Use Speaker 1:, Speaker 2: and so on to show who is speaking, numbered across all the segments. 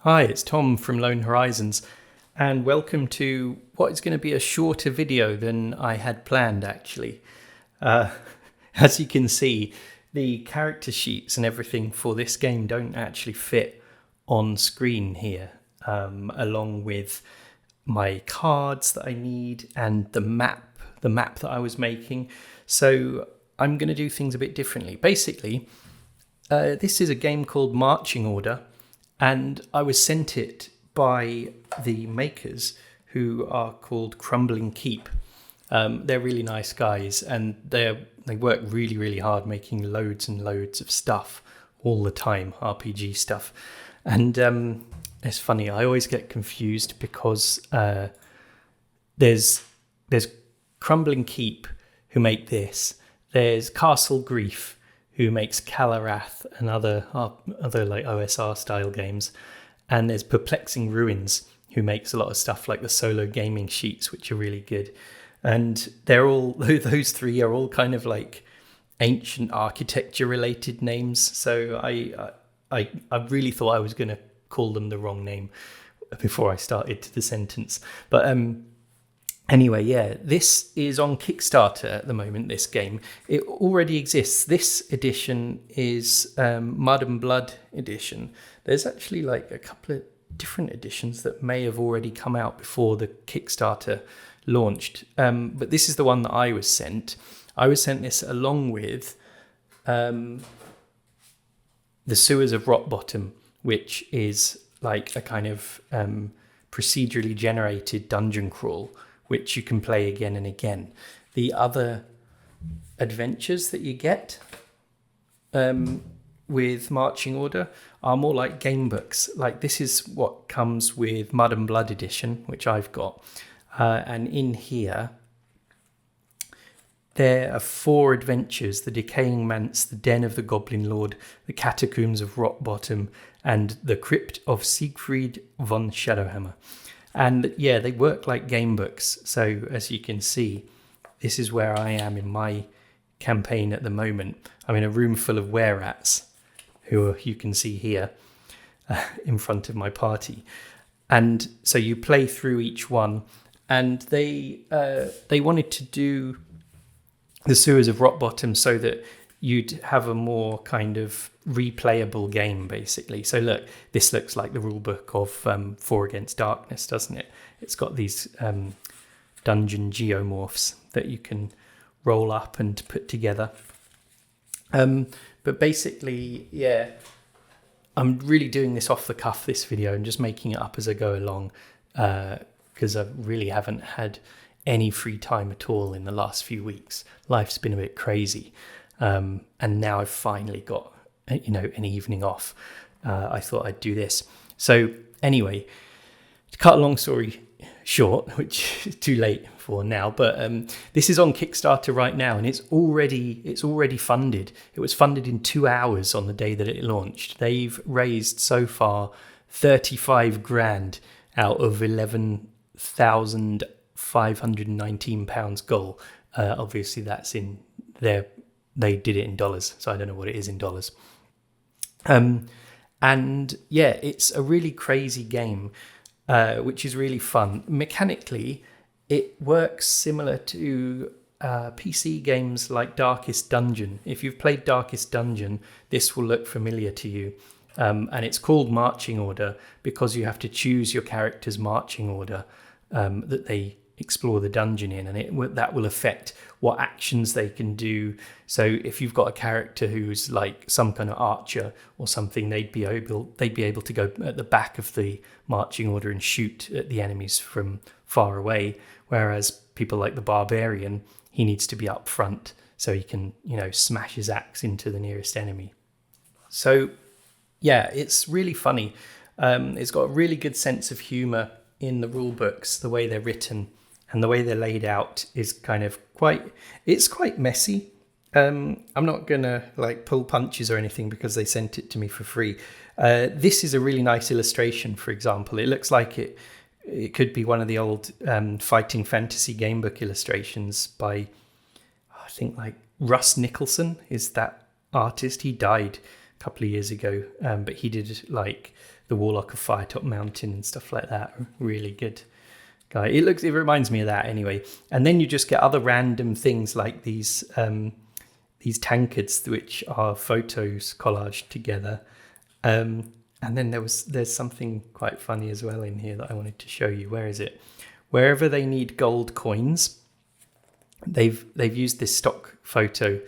Speaker 1: Hi, it's Tom from Lone Horizons, and welcome to what is going to be a shorter video than I had planned, actually. As you can see, the character sheets and everything for this game don't actually fit on screen here, along with my cards that I need and the map that I was making. So I'm going to do things a bit differently. Basically, this is a game called Marching Order, and I was sent it by the makers, who are called Crumbling Keep. They're really nice guys, and they work really, really hard making loads and loads of stuff all the time, RPG stuff. And it's funny, I always get confused because there's Crumbling Keep, who make this. There's Castle Grief, who makes Calarath and other like OSR style games. And there's Perplexing Ruins, who makes a lot of stuff like the solo gaming sheets, which are really good. And those three are all kind of like ancient architecture related names. So I really thought I was going to call them the wrong name before I started the sentence. But anyway, yeah, this is on Kickstarter at the moment, this game. It already exists. This edition is Mud and Blood edition. There's actually like a couple of different editions that may have already come out before the Kickstarter launched. But this is the one that I was sent. I was sent this along with the Sewers of Rotbottom, which is like a kind of procedurally generated dungeon crawl, which you can play again and again. The other adventures that you get with Marching Order are more like game books. Like this is what comes with Mud and Blood edition, which I've got. And in here, there are 4 adventures: the Decaying Manse, the Den of the Goblin Lord, the Catacombs of Rotbottom, and the Crypt of Siegfried von Shadowhammer. And yeah, they work like game books. So as you can see, this is where I am in my campaign at the moment. I'm in a room full of were-rats, who you can see here in front of my party. And so you play through each one, and they wanted to do the Sewers of Rotbottom so that you'd have a more kind of replayable game, basically. So look, this looks like the rule book of 4 Against Darkness, doesn't it? It's got these dungeon geomorphs that you can roll up and put together. But basically, yeah, I'm really doing this off the cuff, this video, and just making it up as I go along, because I really haven't had any free time at all in the last few weeks. Life's been a bit crazy. And now I've finally got, an evening off. I thought I'd do this. So anyway, to cut a long story short, which is too late for now, but this is on Kickstarter right now, and it's already funded. It was funded in 2 hours on the day that it launched. They've raised so far 35 grand out of £11,519 goal. Obviously that's in their, they did it in dollars, so I don't know what it is in dollars. And yeah, it's a really crazy game, which is really fun. Mechanically, it works similar to PC games like Darkest Dungeon. If you've played Darkest Dungeon, this will look familiar to you. And it's called Marching Order because you have to choose your character's marching order that they explore the dungeon in, and that will affect what actions they can do. So if you've got a character who's like some kind of archer or something, they'd be able to go at the back of the marching order and shoot at the enemies from far away, whereas people like the barbarian, he needs to be up front so he can smash his axe into the nearest enemy. So yeah, it's really funny. It's got a really good sense of humor in the rule books. The way they're written and the way they're laid out is kind of quite messy. I'm not gonna like pull punches or anything because they sent it to me for free. This is a really nice illustration, for example. It looks like it could be one of the old fighting fantasy gamebook illustrations by, I think, like Russ Nicholson is that artist. He died a couple of years ago, but he did like the Warlock of Firetop Mountain and stuff like that. Really good guy. It reminds me of that anyway. And then you just get other random things like these tankards, which are photos collaged together. And then there's something quite funny as well in here that I wanted to show you. Where is it? Wherever they need gold coins, they've used this stock photo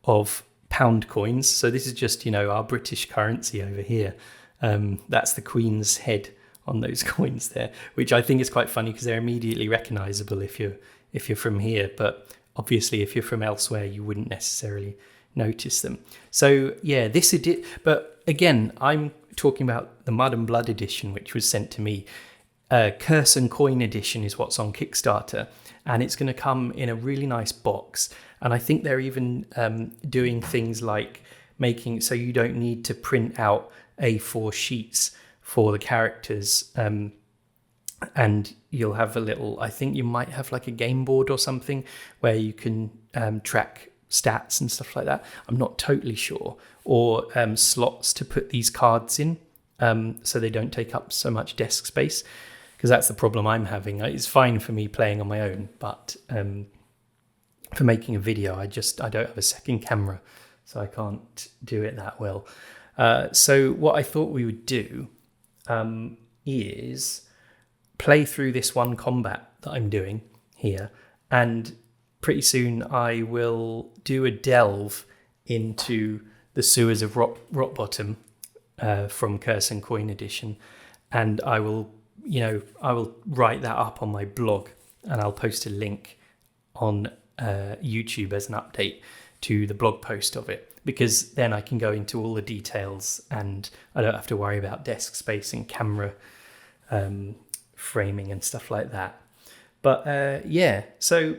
Speaker 1: of pound coins. So this is just, our British currency over here. That's the Queen's head on those coins there, which I think is quite funny because they're immediately recognizable if you're from here, but obviously if you're from elsewhere you wouldn't necessarily notice them. So yeah, but again, I'm talking about the Mud and Blood edition, which was sent to me. Curse and Coin edition is what's on Kickstarter, and it's going to come in a really nice box. And I think they're even doing things like making so you don't need to print out A4 sheets for the characters, and you'll have I think you might have like a game board or something where you can track stats and stuff like that. I'm not totally sure. Or slots to put these cards in so they don't take up so much desk space, because that's the problem I'm having. It's fine for me playing on my own, but for making a video, I don't have a second camera, so I can't do it that well. So what I thought we would do is play through this one combat that I'm doing here, and pretty soon I will do a delve into the Sewers of Rotbottom from Curse and Coin edition, and I will write that up on my blog, and I'll post a link on YouTube as an update to the blog post of it, because then I can go into all the details and I don't have to worry about desk space and camera framing and stuff like that. But yeah, so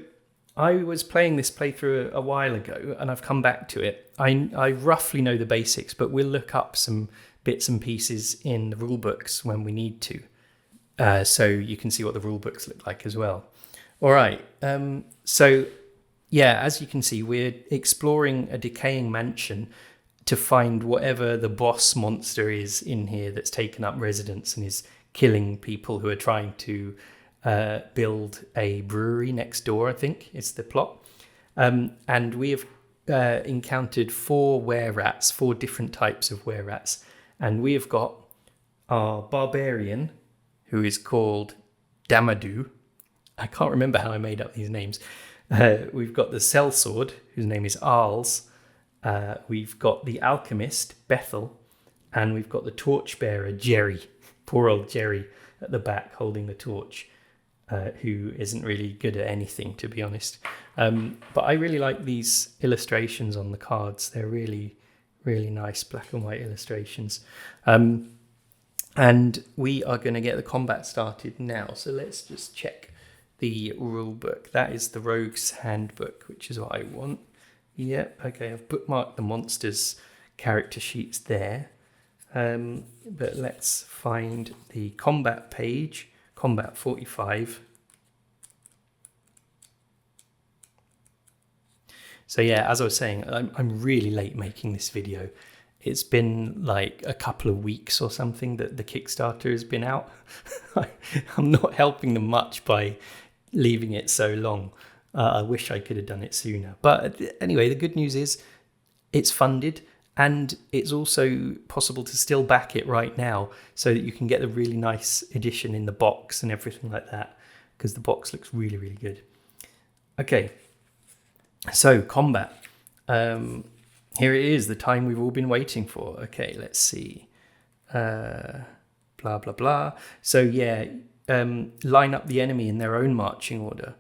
Speaker 1: I was playing this playthrough a while ago and I've come back to it. I roughly know the basics, but we'll look up some bits and pieces in the rule books when we need to, so you can see what the rule books look like as well. All right, so yeah, as you can see, we're exploring a decaying mansion to find whatever the boss monster is in here that's taken up residence and is killing people who are trying to build a brewery next door, I think is the plot. And we have encountered 4 were-rats, 4 different types of were-rats. And we have got our barbarian, who is called Damadou. I can't remember how I made up these names. We've got the sellsword, whose name is Arles. We've got the alchemist, Bethel. And we've got the torchbearer, Jerry. Poor old Jerry at the back holding the torch, who isn't really good at anything, to be honest. But I really like these illustrations on the cards. They're really, really nice black and white illustrations. And we are going to get the combat started now. So let's just check the rule book. That is the Rogue's Handbook, which is what I want. Yep, okay, I've bookmarked the monsters character sheets there. But let's find the combat page, combat 45. So yeah, as I was saying, I'm really late making this video. It's been like a couple of weeks or something that the Kickstarter has been out. I'm not helping them much by leaving it so long. I wish I could have done it sooner. But anyway, the good news is it's funded, and it's also possible to still back it right now so that you can get the really nice edition in the box and everything like that, because the box looks really, really good. Okay, so combat. Here it is, the time we've all been waiting for. Okay, let's see. Blah, blah, blah. So yeah, line up the enemy in their own marching order.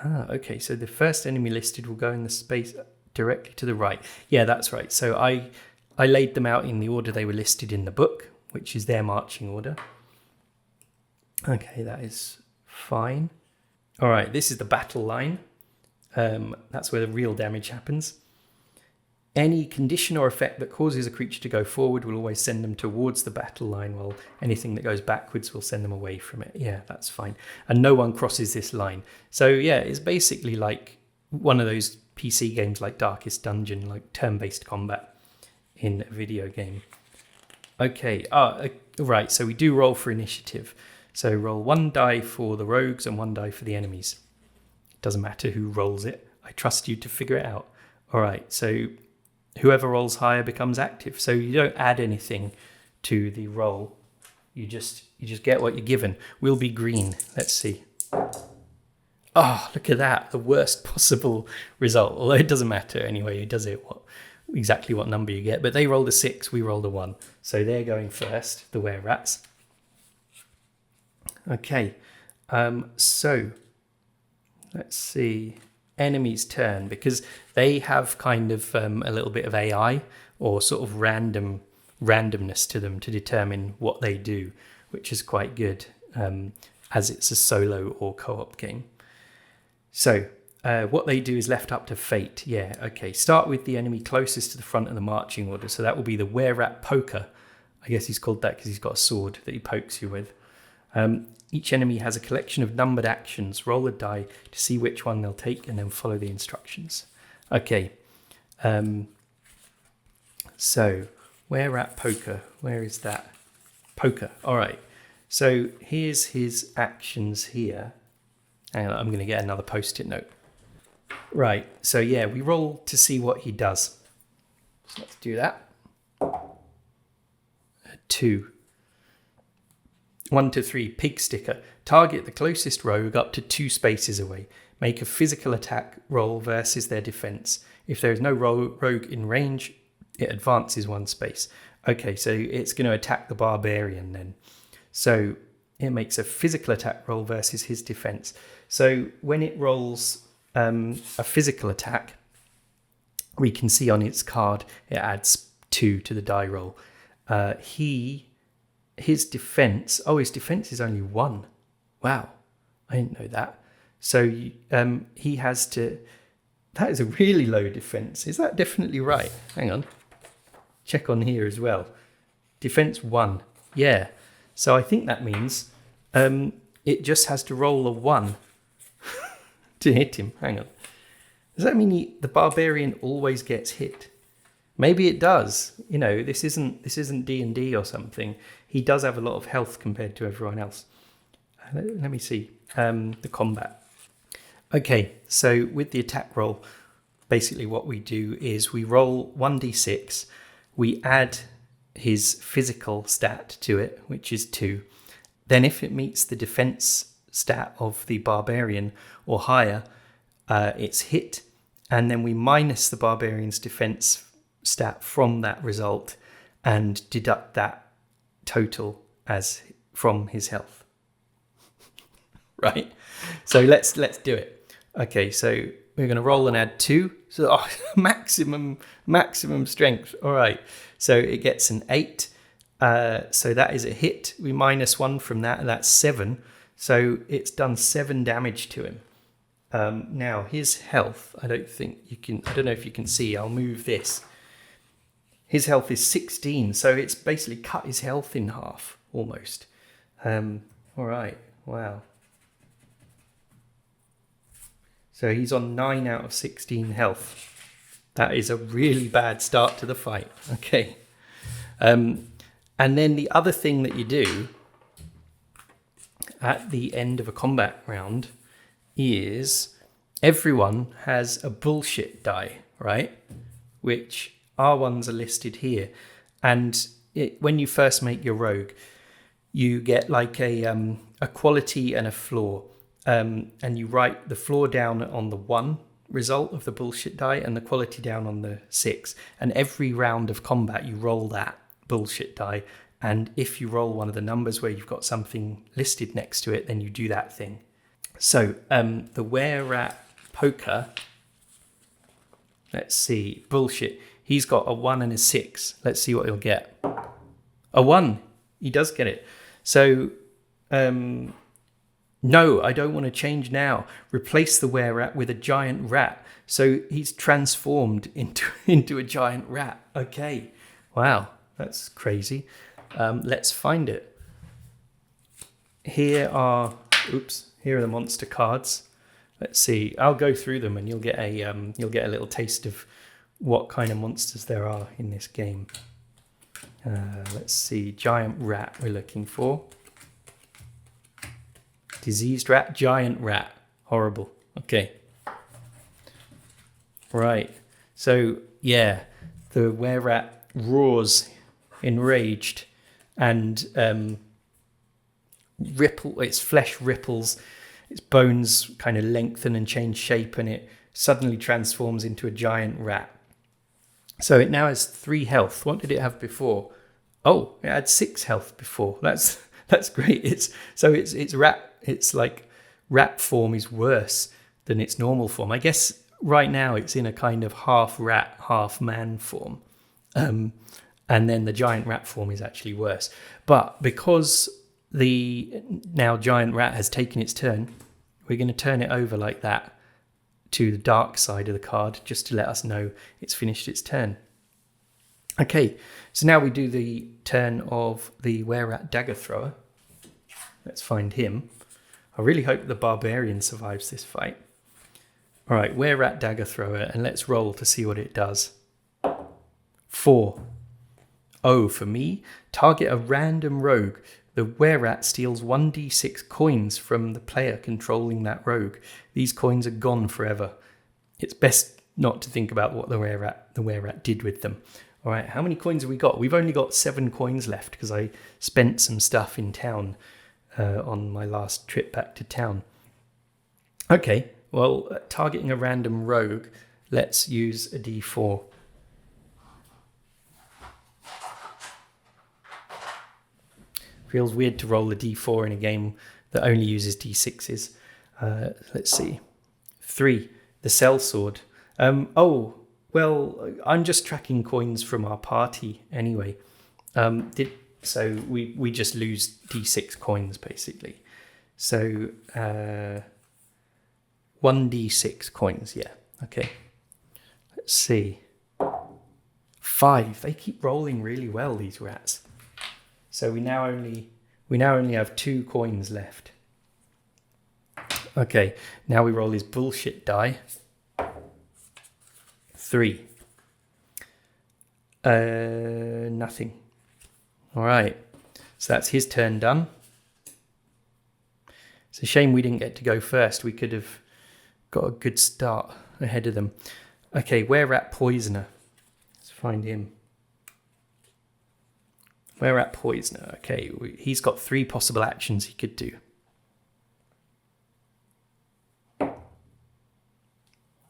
Speaker 1: Okay, so the first enemy listed will go in the space directly to the right. Yeah, that's right. So I laid them out in the order they were listed in the book, which is their marching order. Okay, that is fine. All right, this is the battle line. That's where the real damage happens. Any condition or effect that causes a creature to go forward will always send them towards the battle line, while anything that goes backwards will send them away from it. Yeah, that's fine. And no one crosses this line. So yeah, it's basically like one of those PC games like Darkest Dungeon, like turn-based combat in a video game. Okay, right, so we do roll for initiative. So roll 1 die for the rogues and 1 die for the enemies. Doesn't matter who rolls it. I trust you to figure it out. All right, so whoever rolls higher becomes active. So you don't add anything to the roll. You just get what you're given. We'll be green. Let's see. Oh, look at that. The worst possible result. Although it doesn't matter anyway. It does exactly what number you get. But they rolled a 6. We rolled a 1. So they're going first, the were-rats. Okay. So let's see. Enemy's turn, because they have kind of a little bit of AI or sort of randomness to them to determine what they do, which is quite good as it's a solo or co-op game. So what they do is left up to fate. Yeah, okay. Start with the enemy closest to the front of the marching order. So that will be the were-rat poker. I guess he's called that because he's got a sword that he pokes you with. Each enemy has a collection of numbered actions. Roll a die to see which one they'll take and then follow the instructions. Okay. So, were-rat poker. Where is that? Poker. All right. So, here's his actions here. Hang on, I'm going to get another post-it note. Right. So, yeah, we roll to see what he does. So, let's do that. 2. 1 to 3, pig sticker. Target the closest rogue up to 2 spaces away. Make a physical attack roll versus their defense. If there is no rogue in range, it advances 1 space. Okay, so it's going to attack the barbarian then. So it makes a physical attack roll versus his defense. So when it rolls a physical attack, we can see on its card it adds 2 to the die roll. His defense is only 1. Wow, I didn't know that. So he has to, that is a really low defense. Is that definitely right? Hang on, check on here as well. Defense 1, yeah. So I think that means it just has to roll a 1 to hit him. Hang on, does that mean the barbarian always gets hit? Maybe it does. You know, this isn't D&D or something. He does have a lot of health compared to everyone else. Let me see the combat. Okay, so with the attack roll, basically what we do is we roll 1d6. We add his physical stat to it, which is 2. Then if it meets the defense stat of the barbarian or higher, it's hit. And then we minus the barbarian's defense stat from that result and deduct that total as from his health. Right, so let's do it. Okay, so we're going to roll and add 2, so maximum strength. All right, so it gets an 8, so that is a hit. We minus 1 from that, and that's 7, so it's done 7 damage to him. Now his health, I don't know if you can see. I'll move this. His health is 16, so it's basically cut his health in half, almost. All right, wow. So he's on 9 out of 16 health. That is a really bad start to the fight. Okay. And then the other thing that you do at the end of a combat round is everyone has a bullshit die, right? Which our ones are listed here. And when you first make your rogue, you get like a quality and a flaw. And you write the flaw down on the 1 result of the bullshit die and the quality down on the 6. And every round of combat, you roll that bullshit die. And if you roll one of the numbers where you've got something listed next to it, then you do that thing. So the were-rat poker, let's see, bullshit. He's got a 1 and a 6. Let's see what he'll get. A 1. He does get it. So, no, I don't want to change now. Replace the were-rat with a giant rat. So he's transformed into a giant rat. Okay. Wow, that's crazy. Let's find it. Here are the monster cards. Let's see. I'll go through them, and you'll get a little taste of what kind of monsters there are in this game. Let's see, giant rat we're looking for. Diseased rat, giant rat. Horrible. Okay. Right. So, yeah, the were-rat roars, enraged, and its flesh ripples, its bones kind of lengthen and change shape, and it suddenly transforms into a giant rat. So it now has 3 health. What did it have before? Oh, it had 6 health before. That's great. It's like rat form is worse than its normal form. I guess right now it's in a kind of half rat, half man form. And then the giant rat form is actually worse. But because the now giant rat has taken its turn, we're going to turn it over like that to the dark side of the card just to let us know it's finished its turn. Okay, so now we do the turn of the were-rat dagger thrower. Let's find him. I really hope the barbarian survives this fight. All right, were-rat dagger thrower, and let's roll to see what it does. 4. Oh, for me, target a random rogue. The were-rat steals 1d6 coins from the player controlling that rogue. These coins are gone forever. It's best not to think about what the were-rat did with them. All right, how many coins have we got? We've only got 7 coins left because I spent some stuff in town on my last trip back to town. Okay, well, targeting a random rogue, let's use a d4. Feels weird to roll a d4 in a game that only uses d6s. Let's see. 3, the sellsword. Well, I'm just tracking coins from our party anyway. So we just lose d6 coins basically. So 1d6 coins, yeah. Okay. Let's see. 5. They keep rolling really well, these rats. So we now only have 2 coins left. Okay, now we roll his bullshit die. 3. Nothing. All right, so that's his turn done. It's a shame we didn't get to go first. We could have got a good start ahead of them. Okay, were-rat poisoner. Let's find him. Were-rat poisoner. Okay, he's got 3 possible actions he could do.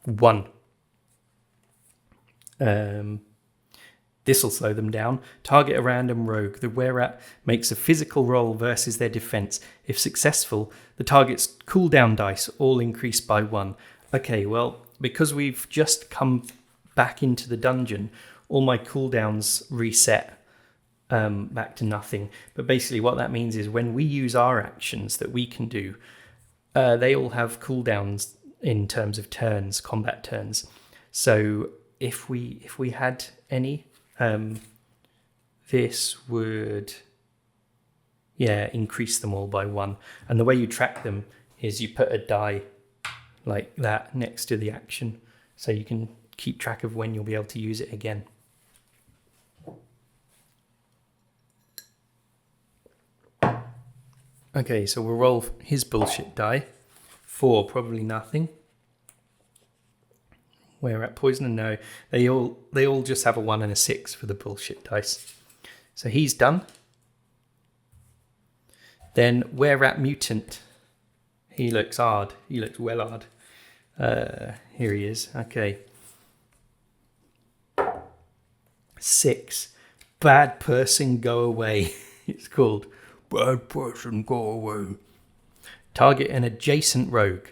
Speaker 1: 1. This will slow them down. Target a random rogue. The were-rat makes a physical roll versus their defense. If successful, the target's cooldown dice all increase by 1. Okay, well, because we've just come back into the dungeon, all my cooldowns reset back to nothing. But basically what that means is when we use our actions that we can do, they all have cooldowns in terms of turns, combat turns. So if we had any, this would increase them all by 1. And the way you track them is you put a die like that next to the action so you can keep track of when you'll be able to use it again. Okay, so we'll roll his bullshit die. 4, probably nothing. Were-rat poisoner? No. They all just have a 1 and a 6 for the bullshit dice. So he's done. Then were-rat mutant. He looks hard. He looks well hard. Here he is. Okay. 6. Bad person, go away. It's called Bad person, go away. Target an adjacent rogue.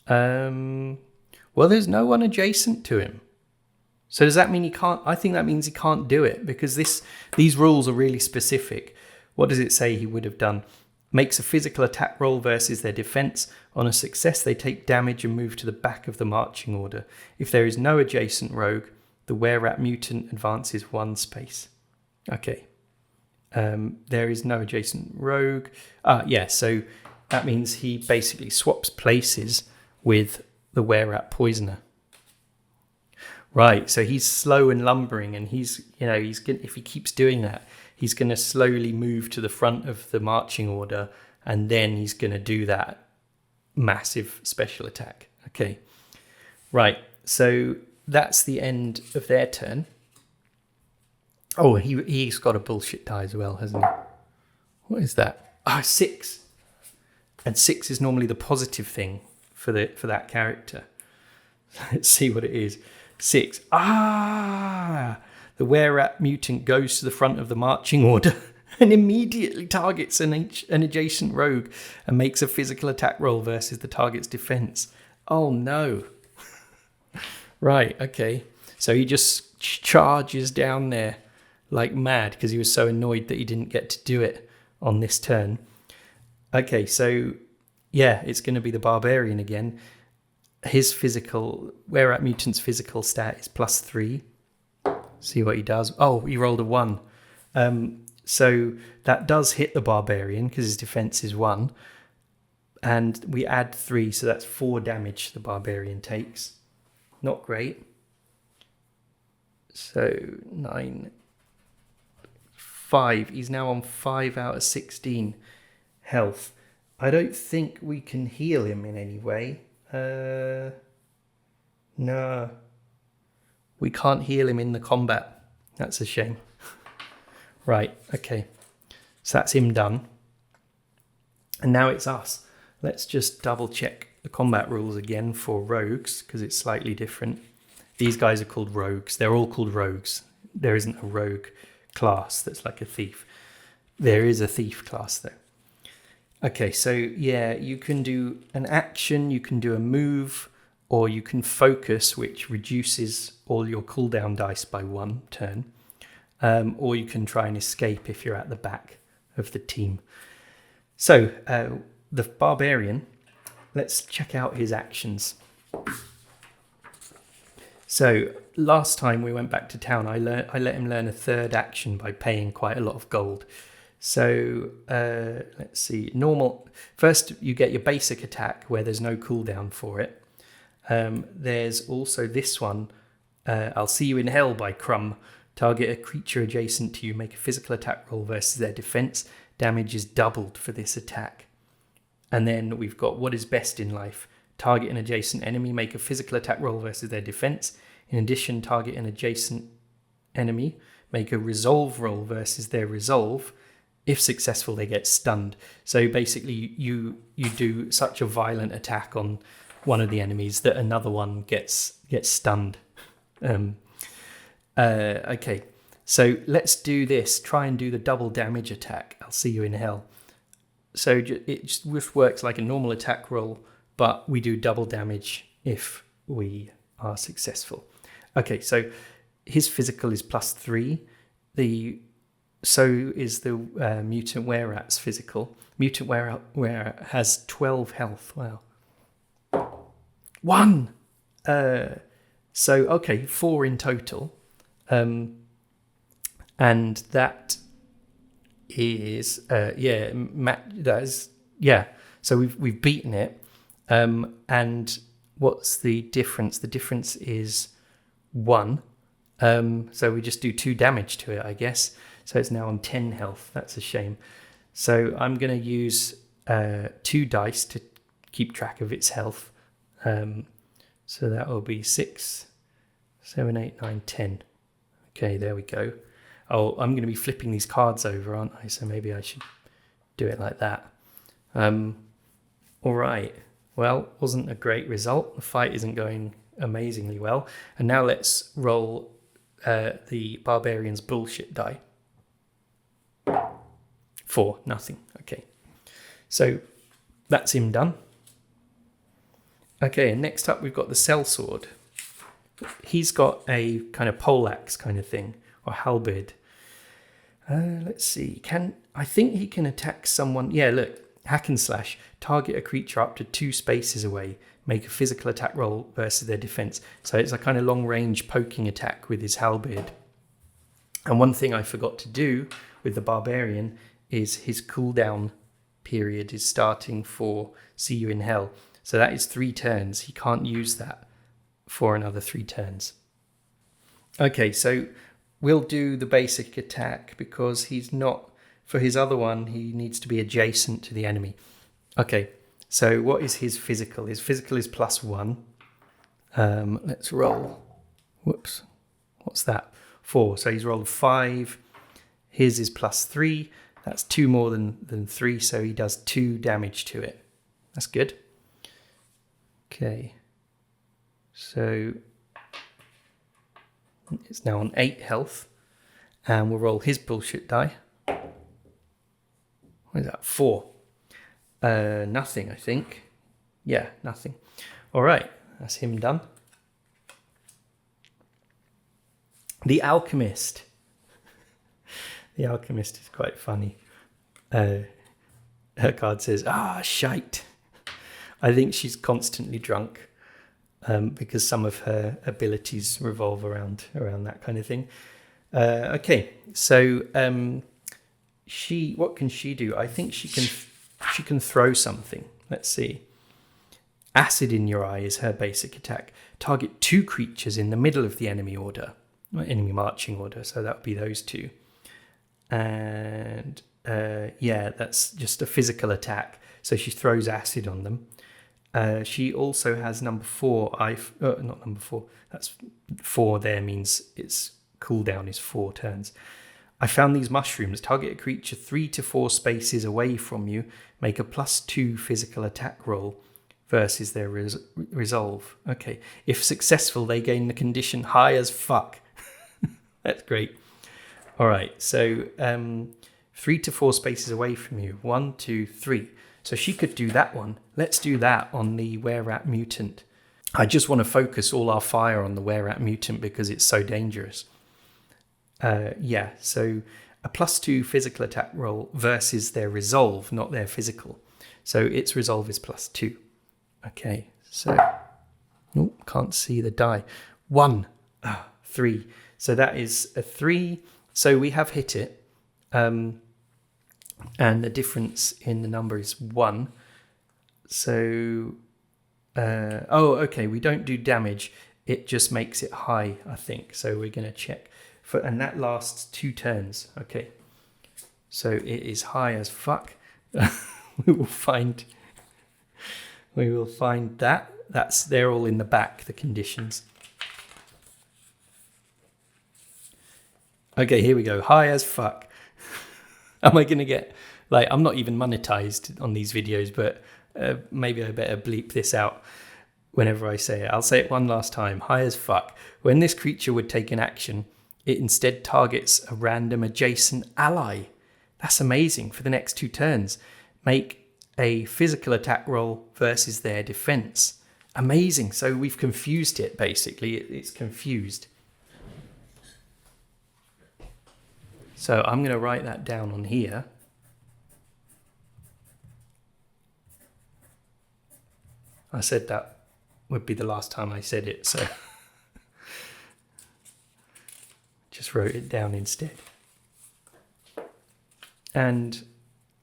Speaker 1: Well, there's no one adjacent to him. So does that mean he can't? I think that means he can't do it because these rules are really specific. What does it say he would have done? Makes a physical attack roll versus their defense. On a success, they take damage and move to the back of the marching order. If there is no adjacent rogue, the were-rat mutant advances 1 space. Okay. There is no adjacent rogue. So that means he basically swaps places with the were-rat poisoner. Right, so he's slow and lumbering, and he's if he keeps doing that, he's going to slowly move to the front of the marching order, and then he's going to do that massive special attack. Okay, right, so that's the end of their turn. Oh, he's got a bullshit die as well, hasn't he? What is that? 6. And 6 is normally the positive thing for that character. Let's see what it is. 6. The were-rat mutant goes to the front of the marching order and immediately targets an adjacent rogue and makes a physical attack roll versus the target's defense. Oh no. Right, okay. So he just charges down there like mad because he was so annoyed that he didn't get to do it on this turn. Okay, so yeah, it's going to be the barbarian again. His were-rat mutant's physical stat is +3. See what he does. Oh, he rolled a 1. So that does hit the barbarian because his defense is 1. And we add 3, so that's 4 damage the barbarian takes. Not great. So 9, 5. He's now on 5 out of 16 health. I don't think we can heal him in any way. No. We can't heal him in the combat. That's a shame. Right, okay. So that's him done. And now it's us. Let's just double check the combat rules again for rogues, because it's slightly different. These guys are called rogues. They're all called rogues. There isn't a rogue class that's like a thief. There is a thief class though. Okay, so yeah, you can do an action, you can do a move, or you can focus, which reduces all your cooldown dice by 1 turn. Or you can try and escape if you're at the back of the team. So, the barbarian, let's check out his actions. So, last time we went back to town, I let him learn a third action by paying quite a lot of gold. So, let's see. Normal. First, you get your basic attack where there's no cooldown for it. There's also this one. I'll see you in hell by Crumb. Target a creature adjacent to you. Make a physical attack roll versus their defense. Damage is doubled for this attack. And then we've got what is best in life. Target an adjacent enemy. Make a physical attack roll versus their defense. In addition, target an adjacent enemy. Make a resolve roll versus their resolve. If successful, they get stunned. So basically, you do such a violent attack on one of the enemies that another one gets stunned. Okay, so let's do this. Try and do the double damage attack. I'll see you in hell. So it just works like a normal attack roll, but we do double damage if we are successful. Okay, so his physical is +3. So is the mutant were-rat's physical. Mutant were-rat has 12 health. Wow. 1! So, okay, 4 in total. And that is, so we've beaten it. And what's the difference? The difference is 1. So we just do 2 damage to it, I guess. So it's now on 10 health. That's a shame. So I'm going to use 2 dice to keep track of its health. So that will be 6, 7, 8, 9, 10. Okay, there we go. Oh, I'm going to be flipping these cards over, aren't I? So maybe I should do it like that. All right. Well, wasn't a great result. The fight isn't going amazingly well. And now let's roll the barbarian's bullshit die. 4, nothing. Okay. So that's him done. Okay, and next up we've got the sellsword. He's got a kind of poleaxe kind of thing, or halberd. Let's see. I think he can attack someone. Yeah, look. Hack and slash. Target a creature up to 2 spaces away. Make a physical attack roll versus their defense. So it's a kind of long-range poking attack with his halberd. And one thing I forgot to do with the barbarian is his cooldown period is starting for See You in Hell. So that is 3 turns. He can't use that for another 3 turns. Okay, so we'll do the basic attack because he's not, for his other one, he needs to be adjacent to the enemy. Okay, so what is his physical? His physical is +1. Let's roll. Whoops. What's that? 4. So he's rolled 5. His is +3. That's 2 more than 3, so he does 2 damage to it. That's good. Okay. So it's now on 8 health. And we'll roll his bullshit die. What is that? 4. Nothing, I think. Yeah, nothing. All right, that's him done. The Alchemist. The Alchemist is quite funny. Her card says, shite. I think she's constantly drunk because some of her abilities revolve around that kind of thing. Okay, so what can she do? I think she can throw something. Let's see. Acid in your eye is her basic attack. Target 2 creatures in the middle of the enemy marching order. So that would be those 2. And that's just a physical attack. So she throws acid on them. She also has number 4. Not number 4. That's 4 there means its cooldown is 4 turns. I found these mushrooms. Target a creature 3 to 4 spaces away from you. Make a +2 physical attack roll versus their resolve. Okay. If successful, they gain the condition high as fuck. That's great. All right. So 3 to 4 spaces away from you. 1, 2, 3. So she could do that one. Let's do that on the Were-Rat Mutant. I just want to focus all our fire on the Were-Rat Mutant because it's so dangerous. So a +2 physical attack roll versus their resolve, not their physical. So its resolve is +2. Okay, so can't see the die. 1, 3. So that is a 3. So we have hit it. And the difference in the number is 1. So, okay, we don't do damage. It just makes it high, I think. So we're going to check. And that lasts 2 turns. Okay. So it is high as fuck. We will find that. They're all in the back, the conditions. Okay, here we go. High as fuck. Am I going to get... I'm not even monetized on these videos, but maybe I better bleep this out whenever I say it. I'll say it one last time. High as fuck. When this creature would take an action, it instead targets a random adjacent ally. That's amazing. For the next 2 turns, make a physical attack roll versus their defense. Amazing. So we've confused it, basically. It's confused. So I'm going to write that down on here. I said that would be the last time I said it, so just wrote it down instead. And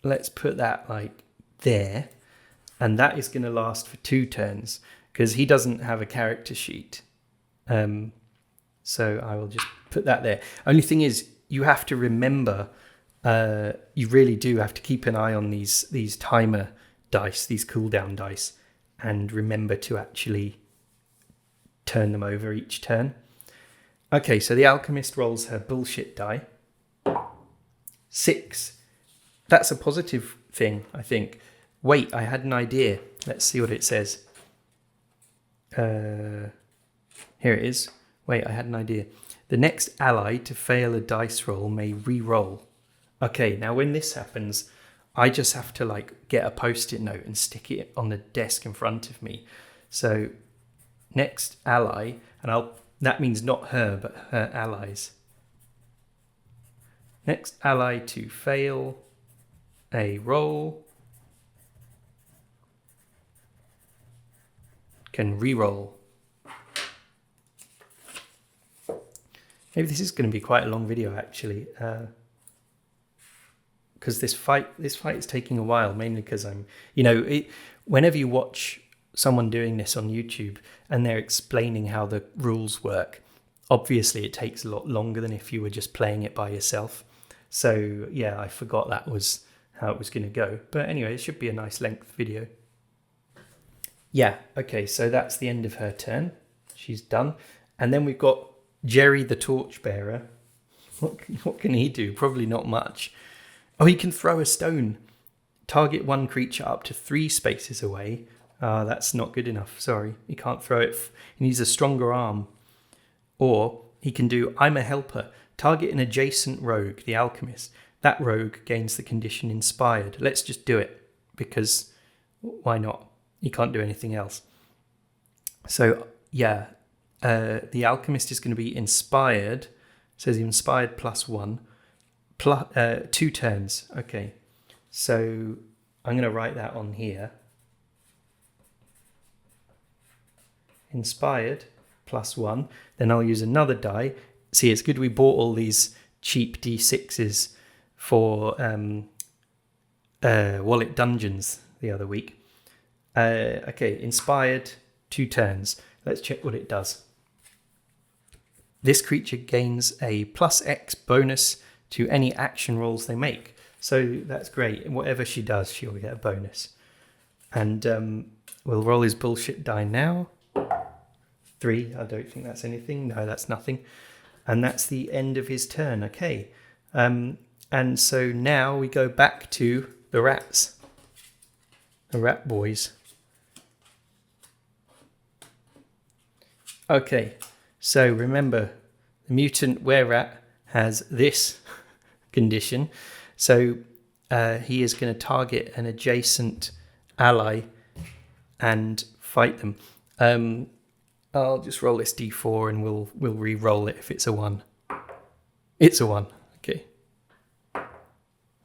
Speaker 1: let's put that there. And that is going to last for 2 turns because he doesn't have a character sheet. So I will just put that there. Only thing is, you have to remember, you really do have to keep an eye on these timer dice, these cooldown dice, and remember to actually turn them over each turn. Okay, so the Alchemist rolls her bullshit die. 6. That's a positive thing, I think. Wait, I had an idea. Let's see what it says. Here it is. Wait, I had an idea. The next ally to fail a dice roll may re-roll. Okay, now when this happens, I just have to get a post-it note and stick it on the desk in front of me. So next ally, and that means not her, but her allies. Next ally to fail a roll can re-roll. Maybe this is going to be quite a long video, actually, because this fight is taking a while, mainly because I'm, whenever you watch someone doing this on YouTube and they're explaining how the rules work, Obviously, it takes a lot longer than if you were just playing it by yourself. So yeah, I forgot that was how it was going to go. But anyway, it should be a nice length video. Yeah, okay, so that's the end of her turn. She's done. And then we've got Jerry the Torchbearer. What can he do? Probably not much. Oh, he can throw a stone. Target one creature up to 3 spaces away. That's not good enough, sorry. He can't throw it. He needs a stronger arm. Or he can do, I'm a helper. Target an adjacent rogue, the alchemist. That rogue gains the condition inspired. Let's just do it, because why not? He can't do anything else. So, yeah, the alchemist is going to be inspired. It says inspired +1, 2 turns. Okay, so I'm going to write that on here. Inspired +1. Then I'll use another die. See, it's good we bought all these cheap D6s for Wallet Dungeons the other week. Okay, inspired, 2 turns. Let's check what it does. This creature gains a +X bonus to any action rolls they make. So that's great. Whatever she does, she'll get a bonus. And we'll roll his bullshit die now. 3, I don't think that's anything. No, that's nothing. And that's the end of his turn. Okay. And so now we go back to the rats. The rat boys. Okay, so remember, the mutant were-rat has this condition. So he is going to target an adjacent ally and fight them. I'll just roll this d4 and we'll re-roll it if it's a 1. It's a 1. Okay.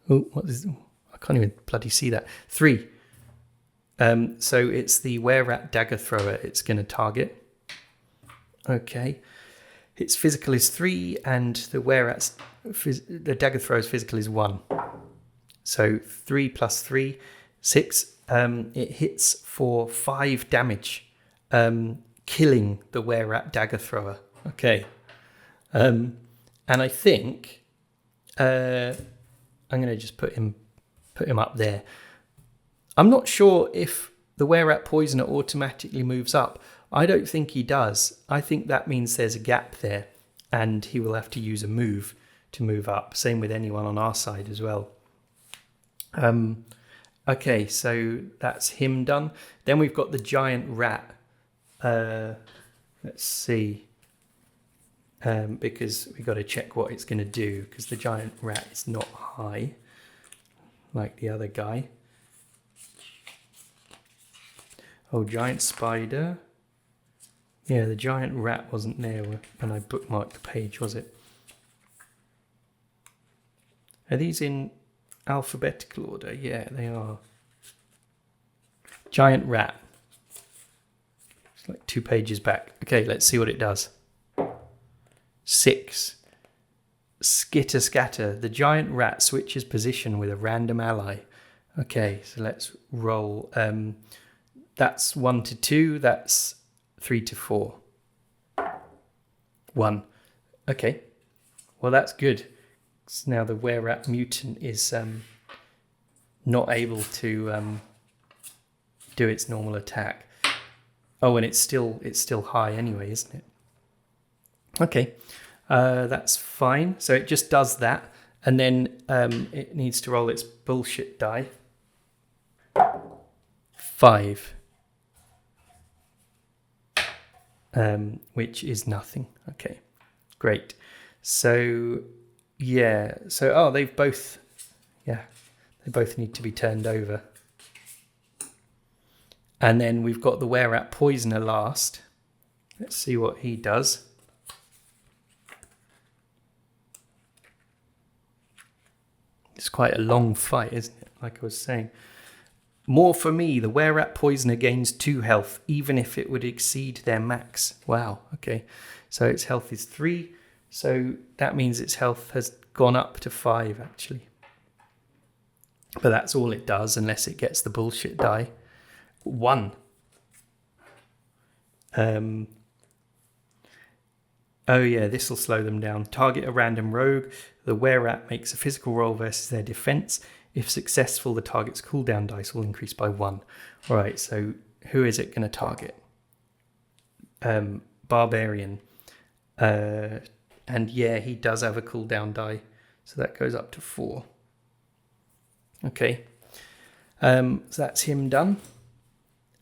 Speaker 1: Oh, what is? I can't even bloody see that. 3. So it's the were-rat dagger thrower. It's going to target. Okay. Its physical is 3, and the dagger thrower's physical is 1. So 3 + 3, 6. It hits for 5 damage, killing the were-rat dagger thrower. Okay. And I think I'm going to just put him up there. I'm not sure if the were-rat poisoner automatically moves up. I don't think he does. I think that means there's a gap there, and he will have to use a move to move up. Same with anyone on our side as well. Okay, so that's him done. Then we've got the giant rat. Let's see. Because we've got to check what it's going to do, because the giant rat is not high like the other guy. Oh, giant spider. Yeah, the giant rat wasn't there when I bookmarked the page, was it? Are these in alphabetical order? Yeah, they are. Giant rat. It's like 2 pages back. Okay, let's see what it does. 6. Skitter scatter. The giant rat switches position with a random ally. Okay, so let's roll. That's 1 to 2. That's 3 to 4. 1. Okay. Well, that's good. So now the were-rat mutant is not able to do its normal attack. Oh, and it's still high anyway, isn't it? Okay. That's fine. So it just does that, and then it needs to roll its bullshit die. 5. Which is nothing. Okay, great. So yeah, so they both need to be turned over. And then we've got the were-rat poisoner last. Let's see what he does. It's quite a long fight, isn't it? Like I was saying. More for me, the were-rat poisoner gains 2 health, even if it would exceed their max. Wow, okay. So its health is 3, so that means its health has gone up to 5, actually. But that's all it does, unless it gets the bullshit die. 1. Oh yeah, this will slow them down. Target a random rogue. The were-rat makes a physical roll versus their defense. If successful, the target's cooldown dice will increase by 1. All right, so who is it going to target? Barbarian. And yeah, he does have a cooldown die, so that goes up to 4. Okay, so that's him done.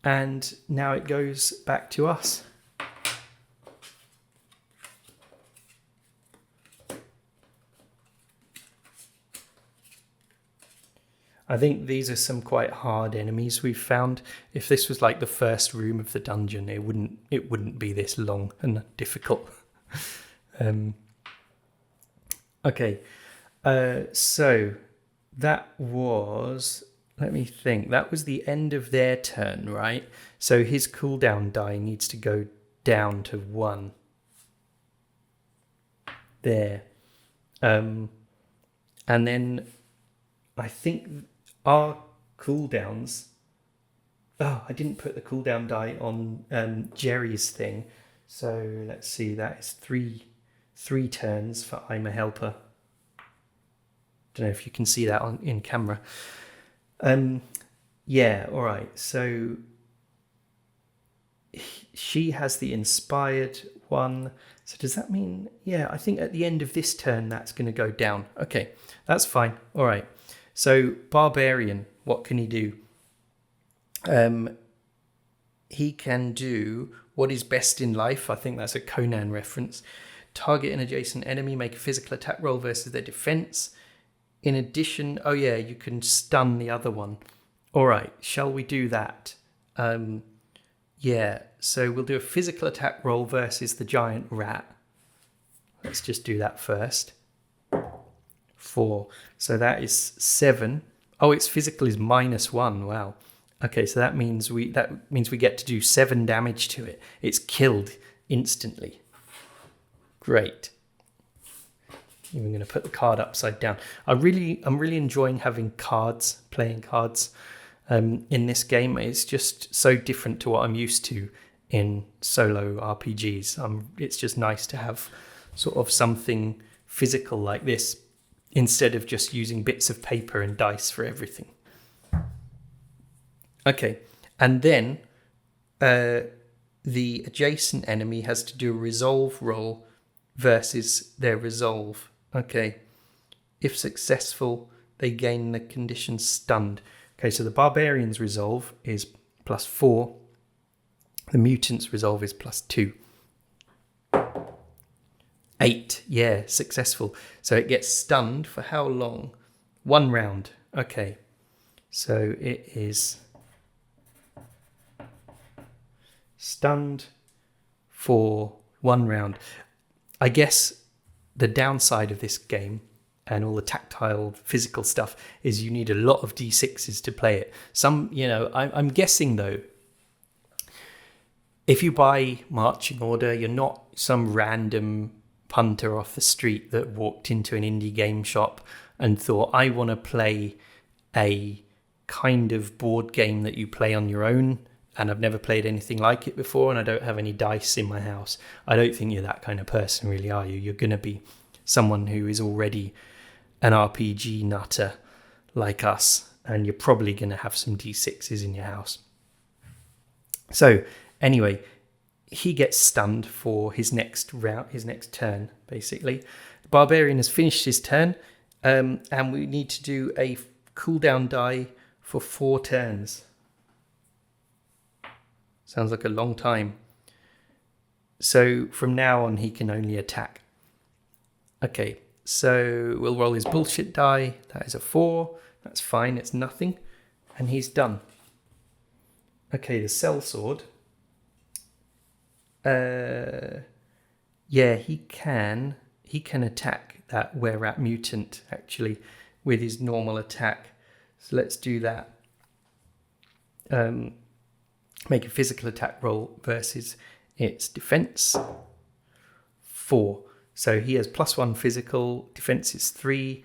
Speaker 1: And now it goes back to us. I think these are some quite hard enemies we've found. If this was like the first room of the dungeon, it wouldn't be this long and difficult. Okay, so that was, let me think, that was the end of their turn, right? So his cooldown die needs to go down to 1. There. And then I think our cooldowns... Oh, I didn't put the cooldown die on Jerry's thing. So let's see, that is three turns for I'm a Helper. Don't know if you can see that in camera. Yeah, all right. So she has the inspired one. So does that mean, yeah, I think at the end of this turn that's going to go down. Okay, that's fine. All right. So Barbarian, what can he do? He can do what is best in life. I think that's a Conan reference. Target an adjacent enemy, make a physical attack roll versus their defense. In addition, oh yeah, you can stun the other one. All right, shall we do that? Yeah, so we'll do a physical attack roll versus the giant rat. Let's just do that first. 4. So that is 7. Oh, its physical is -1. Wow. Okay, so that means we get to do 7 damage to it. It's killed instantly. Great. Even going to put the card upside down. I'm really enjoying having cards, playing cards in this game. It's just so different to what I'm used to in solo RPGs. It's just nice to have sort of something physical like this instead of just using bits of paper and dice for everything. Okay, and then the adjacent enemy has to do a resolve roll versus their resolve. Okay, if successful, they gain the condition stunned. Okay, so the barbarian's resolve is +4. The mutant's resolve is +2. 8, yeah, successful. So it gets stunned for how long? 1 round. Okay, so it is stunned for 1 round. I guess the downside of this game and all the tactile physical stuff is you need a lot of D6s to play it. I'm guessing though, if you buy Marching Order, you're not some random punter off the street that walked into an indie game shop and thought, I want to play a kind of board game that you play on your own, and I've never played anything like it before, and I don't have any dice in my house. I don't think you're that kind of person, really, are you? You're going to be someone who is already an RPG nutter like us, and you're probably going to have some D6s in your house. So anyway, he gets stunned for his next round, his next turn, basically. The barbarian has finished his turn, and we need to do a cooldown die for 4 turns. Sounds like a long time. So from now on, he can only attack. Okay, so we'll roll his bullshit die. That is a 4. That's fine, it's nothing. And he's done. Okay, the sellsword. Yeah, he can attack that were-rat mutant, actually, with his normal attack. So let's do that. Make a physical attack roll versus its defense. 4. So he has +1 physical, defense is 3.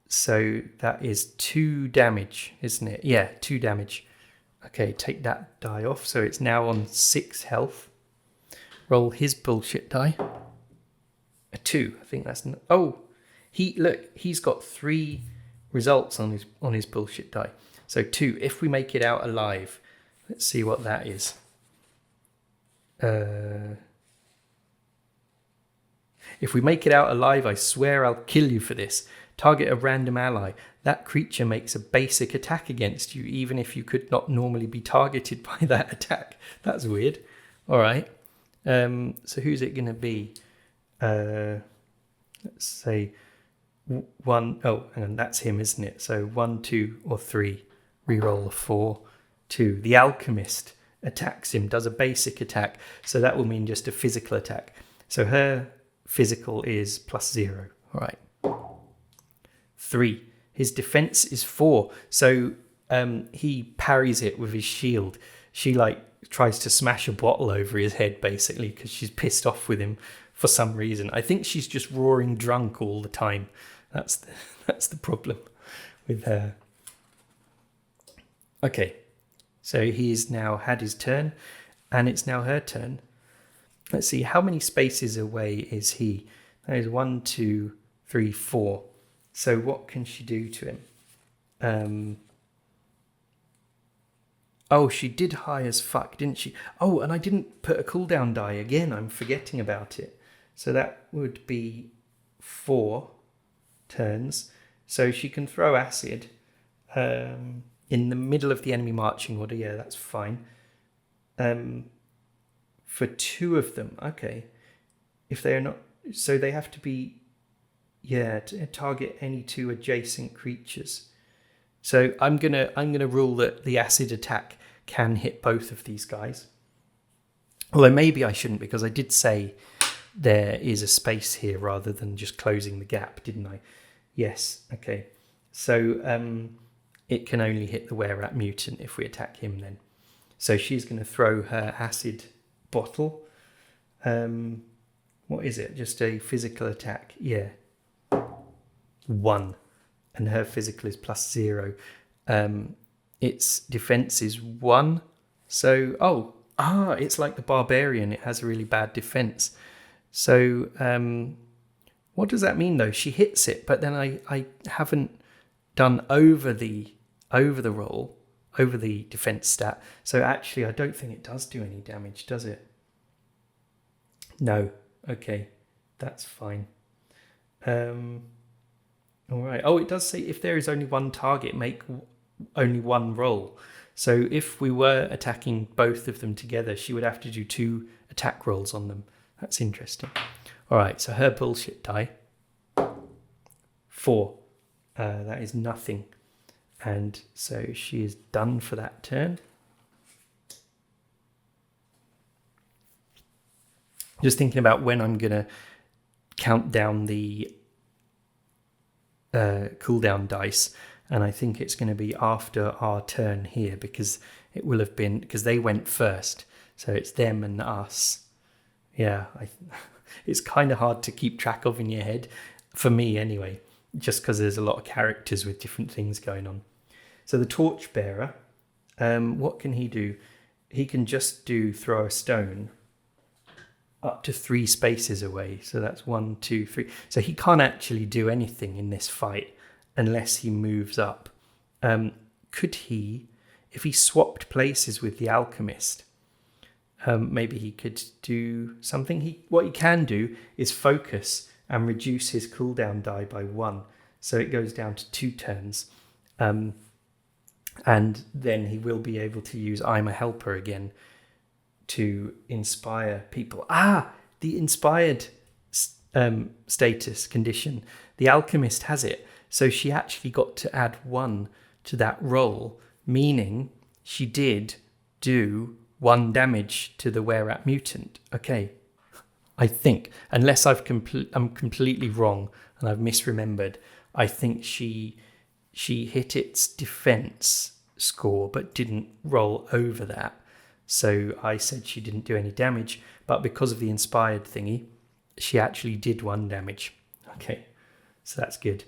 Speaker 1: So that is 2 damage, isn't it? Yeah, 2 damage. Okay, take that die off. So it's now on 6 health. roll his bullshit die. A 2. I think that's... he's got 3 results on his bullshit die. So 2. If we make it out alive, let's see what that is. If we make it out alive, I swear I'll kill you for this. Target a random ally. That creature makes a basic attack against you, even if you could not normally be targeted by that attack. That's weird. All right. So who's it going to be? Let's say 1. Oh, and that's him, isn't it? So 1, 2, or 3. Reroll a 4, 2. The alchemist attacks him, does a basic attack. So that will mean just a physical attack. So her physical is +0. All right. 3. His defense is 4. So he parries it with his shield. She tries to smash a bottle over his head basically because she's pissed off with him for some reason. I think she's just roaring drunk all the time. That's the problem with her. Okay. So he's now had his turn and it's now her turn. Let's see, how many spaces away is he? That is 1, 2, 3, 4. So what can she do to him? Oh, she did high as fuck, didn't she? Oh, and I didn't put a cooldown die again. I'm forgetting about it. So that would be 4 turns. So she can throw acid in the middle of the enemy marching order. Yeah, that's fine. For 2 of them, okay. If they are not, so they have to be, to target any 2 adjacent creatures. So I'm gonna rule that the acid attack can hit both of these guys. Although maybe I shouldn't, because I did say there is a space here rather than just closing the gap, didn't I? Yes. Okay. So it can only hit the were-rat mutant if we attack him then. So she's going to throw her acid bottle. What is it? Just a physical attack? Yeah. 1. And her physical is +0. Its defense is 1. So, it's like the barbarian. It has a really bad defense. So, what does that mean though? She hits it, but then I haven't done over the roll, over the defense stat. So actually, I don't think it does do any damage, does it? No. Okay, that's fine. All right. Oh, it does say if there is only one target, make only one roll. So if we were attacking both of them together, she would have to do 2 attack rolls on them. That's interesting. All right, so her bullshit die. 4. That is nothing. And so she is done for that turn. Just thinking about when I'm going to count down the cooldown dice, and I think it's going to be after our turn here, because it will have been, because they went first, so it's them and us. Yeah, it's kind of hard to keep track of in your head, for me anyway, just because there's a lot of characters with different things going on. So the torchbearer, what can he do? He can just throw a stone up to 3 spaces away. So that's 1, 2, 3. So he can't actually do anything in this fight unless he moves up. Could he, if he swapped places with the alchemist, maybe he could do something. What he can do is focus and reduce his cooldown die by 1. So it goes down to 2 turns. And then he will be able to use I'm a Helper again to inspire people. The inspired status condition. The alchemist has it. So she actually got to add 1 to that roll, meaning she did do 1 damage to the were-rat mutant. Okay, I think, unless I'm completely wrong and I've misremembered, I think she hit its defense score but didn't roll over that. So I said she didn't do any damage, but because of the inspired thingy, she actually did 1 damage. Okay, so that's good.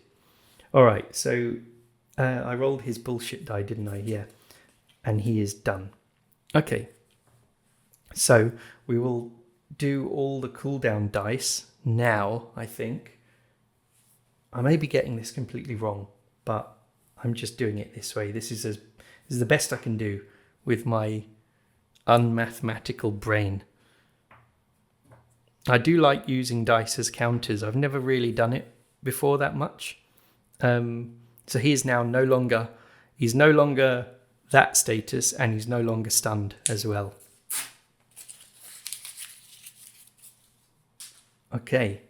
Speaker 1: All right, so I rolled his bullshit die, didn't I? Yeah, and he is done. Okay, so we will do all the cooldown dice now, I think. I may be getting this completely wrong, but I'm just doing it this way. This is the best I can do with my unmathematical brain. I do like using dice as counters. I've never really done it before that much. So he's now no longer that status, and he's no longer stunned as well. Okay.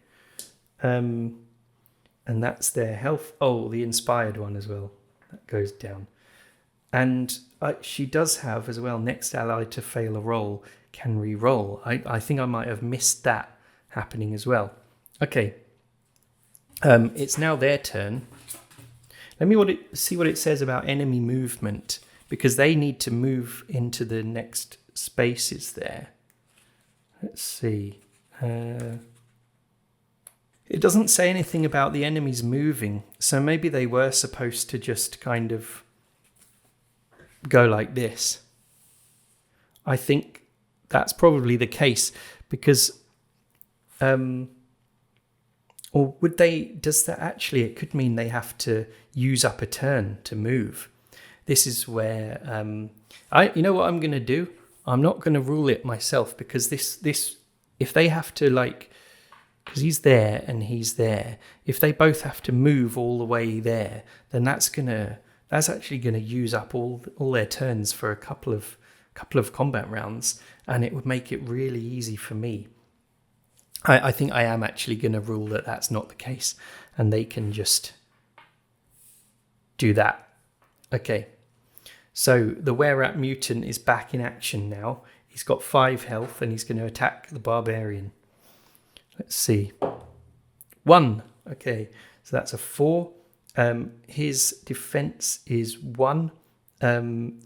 Speaker 1: And that's their health. Oh, the inspired one as well. That goes down. And she does have as well, next ally to fail a roll can re-roll. I think I might have missed that happening as well. Okay. It's now their turn. Let me see what it says about enemy movement, because they need to move into the next spaces there. Let's see. It doesn't say anything about the enemies moving, so maybe they were supposed to just kind of go like this. I think that's probably the case, because or would they, does that actually, it could mean they have to use up a turn to move. This is where you know what I'm going to do? I'm not going to rule it myself, because this if they have to, like, because he's there and he's there, if they both have to move all the way there, then that's actually gonna use up all their turns for a couple of combat rounds, and it would make it really easy for me. I think I am actually going to rule that that's not the case, and they can just do that. Okay, so the Were-Rat Mutant is back in action now. He's got 5 health, and he's going to attack the Barbarian. Let's see. 1. Okay, so that's a 4. His defense is 1,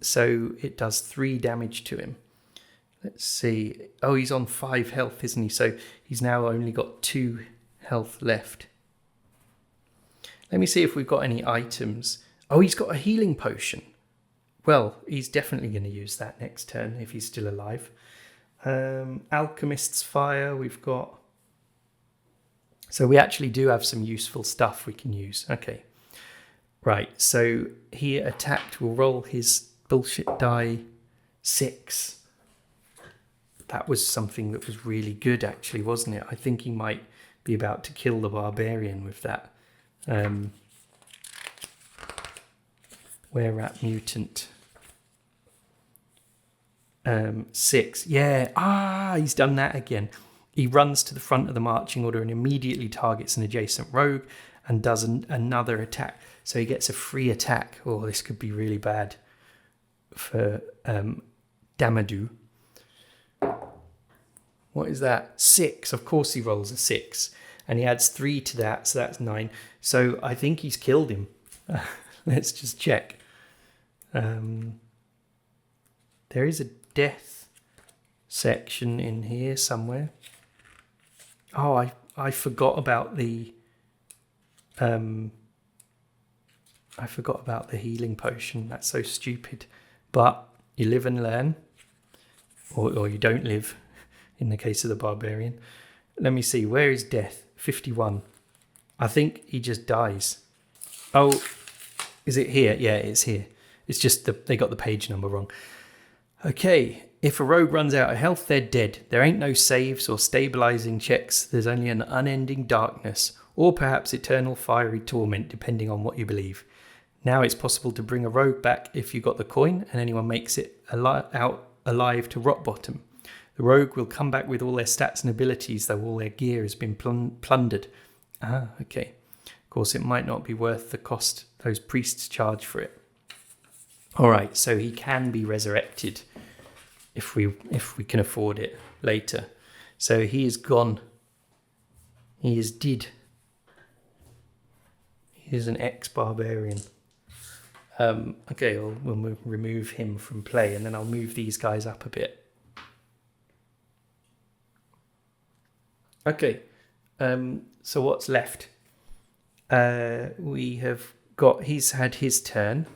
Speaker 1: so it does 3 damage to him. Let's see. Oh, he's on 5 health, isn't he? So he's now only got 2 health left. Let me see if we've got any items. Oh, he's got a healing potion. Well, he's definitely going to use that next turn if he's still alive. Alchemist's Fire we've got. So we actually do have some useful stuff we can use. Okay. Right, so he attacked. We'll roll his bullshit die 6. That was something that was really good, actually, wasn't it? I think he might be about to kill the Barbarian with that. Were-Rat Mutant. 6. Yeah. He's done that again. He runs to the front of the marching order and immediately targets an adjacent rogue and does another attack. So he gets a free attack. Oh, this could be really bad for Damadou. What is that? 6. Of course he rolls a 6. And he adds 3 to that, so that's 9. So I think he's killed him. Let's just check. There is a death section in here somewhere. Oh, I forgot about the healing potion. That's so stupid. But you live and learn, or you don't live. In the case of the Barbarian. Let me see, where is death? 51. I think he just dies. Oh, is it here? Yeah, it's here. It's just they got the page number wrong. Okay, if a rogue runs out of health, they're dead. There ain't no saves or stabilizing checks. There's only an unending darkness, or perhaps eternal fiery torment, depending on what you believe. Now it's possible to bring a rogue back if you got the coin and anyone makes it out alive to Rotbottom. The rogue will come back with all their stats and abilities, though all their gear has been plundered. Okay. Of course, it might not be worth the cost those priests charge for it. All right, so he can be resurrected if we can afford it later. So he is gone. He is dead. He is an ex-barbarian. Okay, we'll remove him from play, and then I'll move these guys up a bit. Okay, so what's left? We have got, he's had his turn,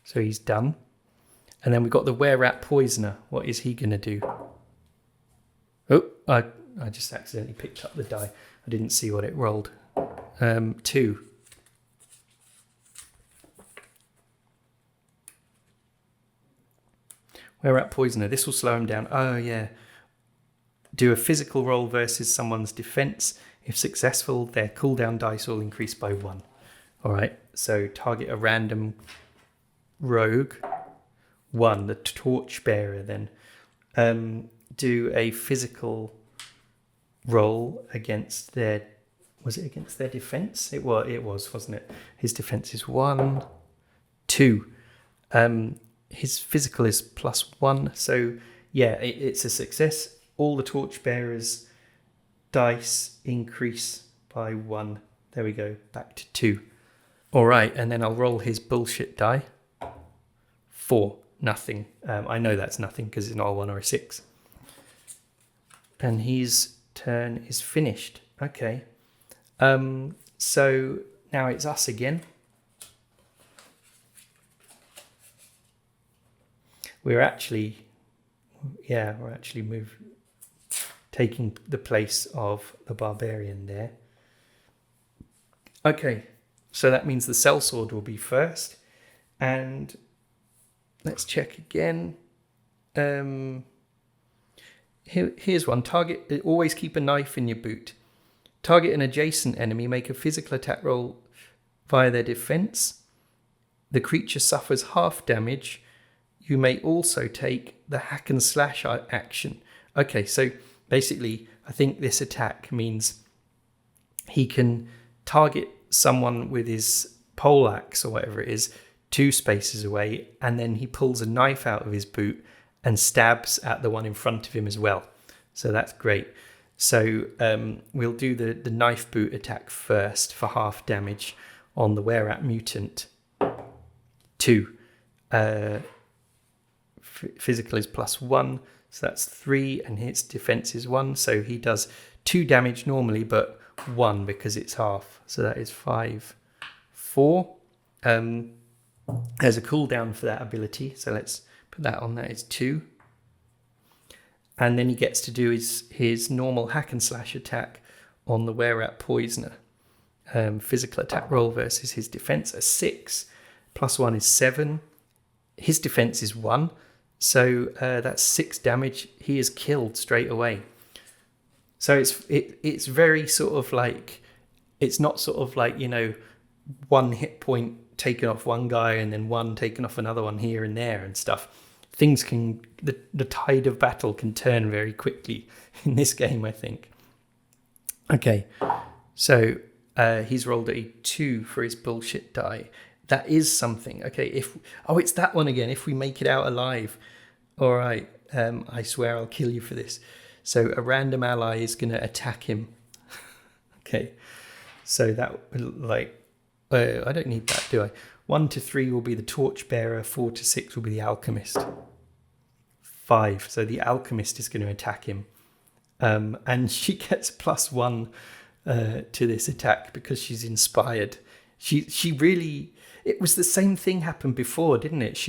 Speaker 1: so he's done. And then we've got the Were-Rat Poisoner. What is he going to do? Oh, I just accidentally picked up the die. I didn't see what it rolled. 2. We're at Poisoner. This will slow him down. Oh, yeah. Do a physical roll versus someone's defense. If successful, their cooldown dice will increase by 1. All right. So target a random rogue. 1, the torchbearer then. Do a physical roll against their... Was it against their defense? It was, wasn't it? His defense is 1. 2. His physical is +1. So, yeah, it's a success. All the torchbearers' dice increase by 1. There we go. Back to 2. All right, and then I'll roll his bullshit die. 4. Nothing. I know that's nothing because it's not a 1 or a 6. And his turn is finished. Okay. So now it's us again. We're actually taking the place of the barbarian there. Okay, so that means the sellsword will be first. And let's check again. Here's one. Target. Always keep a knife in your boot. Target an adjacent enemy. Make a physical attack roll via their defense. The creature suffers half damage. You may also take the hack and slash action. Okay, so basically, I think this attack means he can target someone with his poleaxe or whatever it is 2 spaces away, and then he pulls a knife out of his boot and stabs at the one in front of him as well. So that's great. So we'll do the knife boot attack first for half damage on the were-at mutant. 2. Physical is +1, so that's 3, and his defense is 1. So he does 2 damage normally, but 1 because it's half. So that is 5, 4. There's a cooldown for that ability, so let's put that on. That is 2. And then he gets to do his normal hack and slash attack on the were-at poisoner. Physical attack roll versus his defense, a 6. +1 is 7. His defense is 1. So that's 6 damage. He is killed straight away. So it's very sort of like, it's not sort of like, 1 hit point taken off one guy and then 1 taken off another one here and there and stuff. Things can, the tide of battle can turn very quickly in this game, I think. Okay, so he's rolled a 2 for his bullshit die. That is something. Okay, it's that one again. If we make it out alive, all right. I swear I'll kill you for this. So a random ally is going to attack him. Okay, so that I don't need that, do I? 1 to 3 will be the torchbearer. 4 to 6 will be the alchemist. 5. So the alchemist is going to attack him, and she gets +1 to this attack because she's inspired. She really. It was the same thing happened before, didn't it?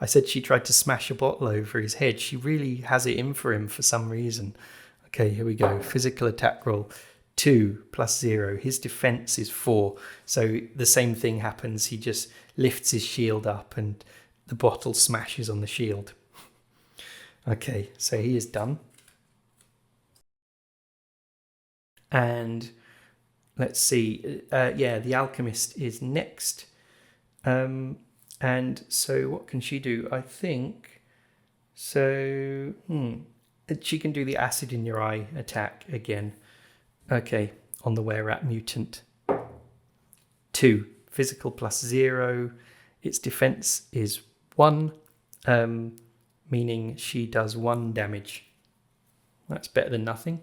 Speaker 1: I said she tried to smash a bottle over his head. She really has it in for him for some reason. Okay, here we go. Physical attack roll. 2 + 0. His defense is 4. So the same thing happens. He just lifts his shield up and the bottle smashes on the shield. Okay, so he is done. And let's see. The alchemist is next. And so what can she do? I think so. She can do the acid in your eye attack again. Okay, on the were-at mutant. 2. Physical +0. Its defense is 1, meaning she does 1 damage. That's better than nothing.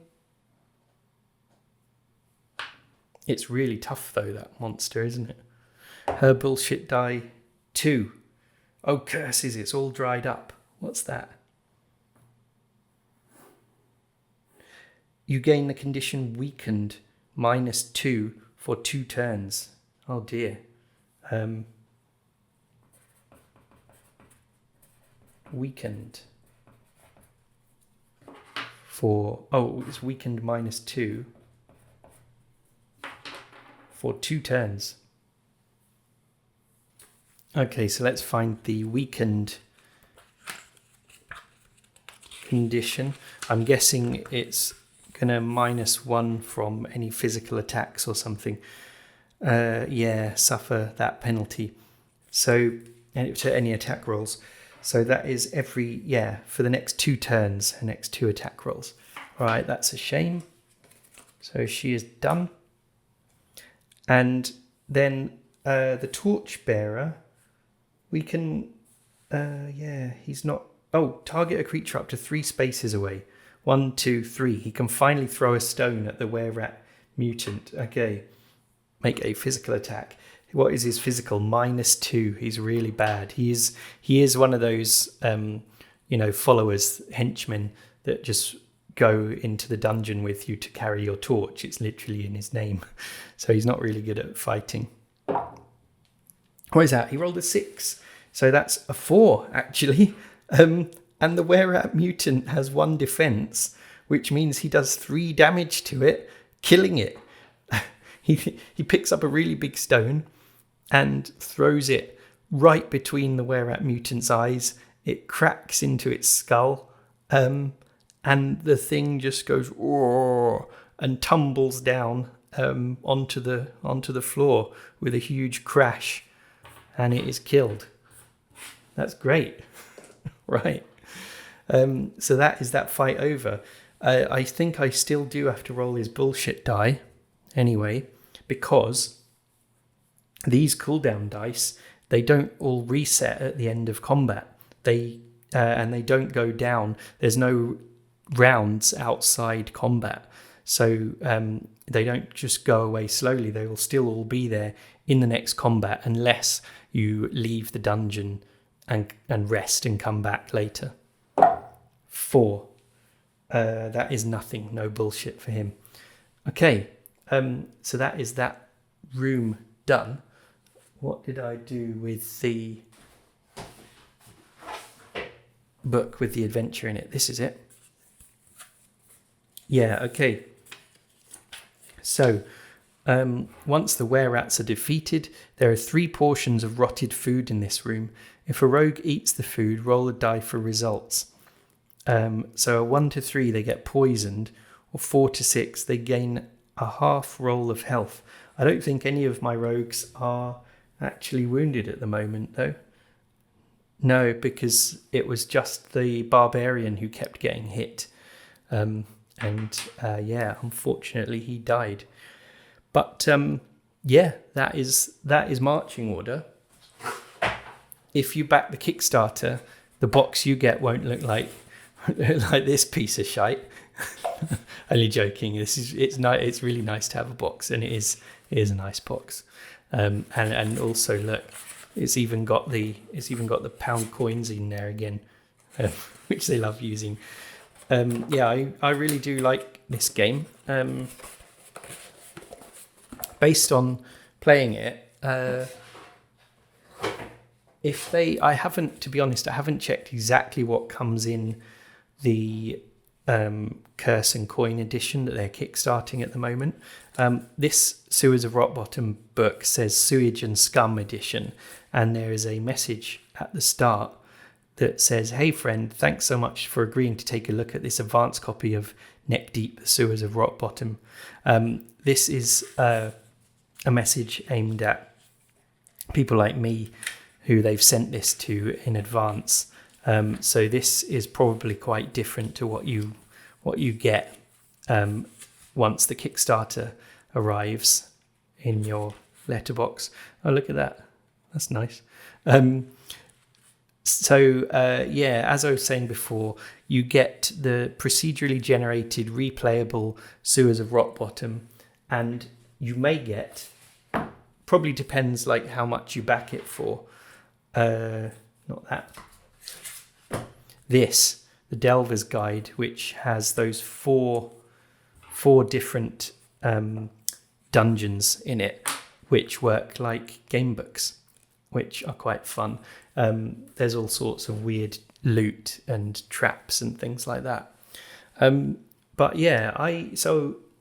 Speaker 1: It's really tough though, that monster, isn't it? Her bullshit die. 2. Oh, curses, it's all dried up. What's that? You gain the condition weakened, -2 for 2 turns. Oh dear. Weakened it's weakened -2 for 2 turns. Okay, so let's find the weakened condition. I'm guessing it's gonna -1 from any physical attacks or something. Yeah, suffer that penalty. So, to any attack rolls. So that is for the next 2 turns, the next 2 attack rolls. All right, that's a shame. So she is done. And then the torchbearer, we can, he's not, target a creature up to 3 spaces away. 1, 2, 3. He can finally throw a stone at the were-rat mutant. Okay, make a physical attack. What is his physical? -2. He's really bad. He is one of those, followers, henchmen that just go into the dungeon with you to carry your torch. It's literally in his name. So he's not really good at fighting. What is that? He rolled a 6. So that's a 4, actually. And the were-rat mutant has 1 defense, which means he does 3 damage to it, killing it. He picks up a really big stone and throws it right between the were-rat mutant's eyes. It cracks into its skull, and the thing just goes and tumbles down onto the floor with a huge crash, and it is killed. That's great. Right. So that is that fight over. I think I still do have to roll his bullshit die anyway, because these cooldown dice, they don't all reset at the end of combat. And they don't go down. There's no rounds outside combat. So they don't just go away slowly. They will still all be there in the next combat unless you leave the dungeon and rest and come back later. 4. That is nothing. No bullshit for him. Okay, so that is that room done. What did I do with the book with the adventure in it? This is it. Yeah, okay. So, once the were-rats are defeated, there are 3 portions of rotted food in this room. If a rogue eats the food, roll a die for results. So a 1 to 3, they get poisoned, or 4 to 6, they gain a half roll of health. I don't think any of my rogues are actually wounded at the moment, though. No, because it was just the barbarian who kept getting hit. Unfortunately he died. But that is marching order. If you back the Kickstarter, the box you get won't look like this piece of shite. Only joking. It's really nice to have a box, and it is a nice box. And also look, it's even got the pound coins in there again, which they love using. I really do like this game. Based on playing it, I haven't checked exactly what comes in the Curse and Coin edition that they're kickstarting at the moment. This Sewers of Rotbottom book says Sewage and Scum edition, and there is a message at the start that says, "Hey friend, thanks so much for agreeing to take a look at this advanced copy of Neck Deep, the Sewers of Rotbottom." This is a message aimed at people like me who they've sent this to in advance. So this is probably quite different to what you get once the Kickstarter arrives in your letterbox. Oh, look at that. That's nice. As I was saying before, you get the procedurally generated replayable Sewers of Rotbottom, and you may get, probably depends like how much you back it for. Not that. This, the Delver's Guide, which has those four different dungeons in it, which work like game books, which are quite fun. There's all sorts of weird loot and traps and things like that. But yeah,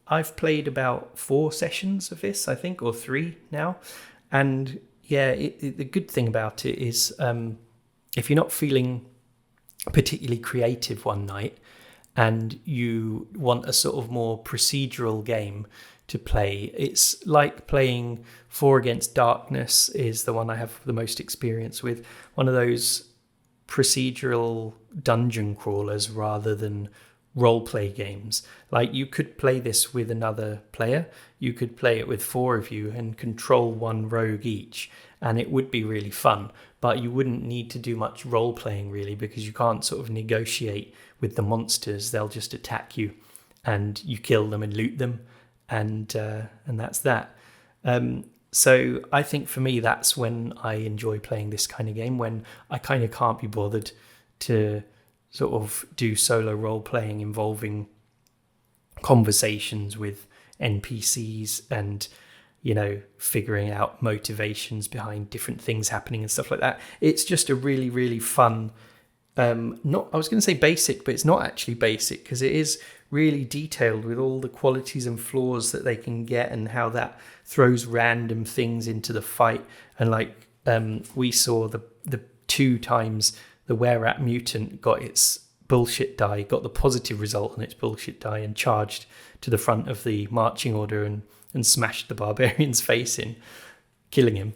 Speaker 1: I've played about 4 sessions of this, I think, or 3 now. And yeah, the good thing about it is if you're not feeling particularly creative one night and you want a sort of more procedural game to play, it's like playing 4 Against Darkness is the one I have the most experience with. One of those procedural dungeon crawlers rather than role-play games. Like, you could play this with another player, you could play it with 4 of you and control one rogue each, and it would be really fun, but you wouldn't need to do much role-playing really, because you can't sort of negotiate with the monsters. They'll just attack you and you kill them and loot them, and that's that. So I think for me, that's when I enjoy playing this kind of game, when I kind of can't be bothered to sort of do solo role playing involving conversations with NPCs and, you know, figuring out motivations behind different things happening and stuff like that. It's just a really, really fun, I was going to say basic, but it's not actually basic, because it is really detailed with all the qualities and flaws that they can get and how that throws random things into the fight. And like we saw the 2 times the Were-Rat mutant got its bullshit die, got the positive result on its bullshit die, and charged to the front of the marching order and smashed the barbarian's face in, killing him.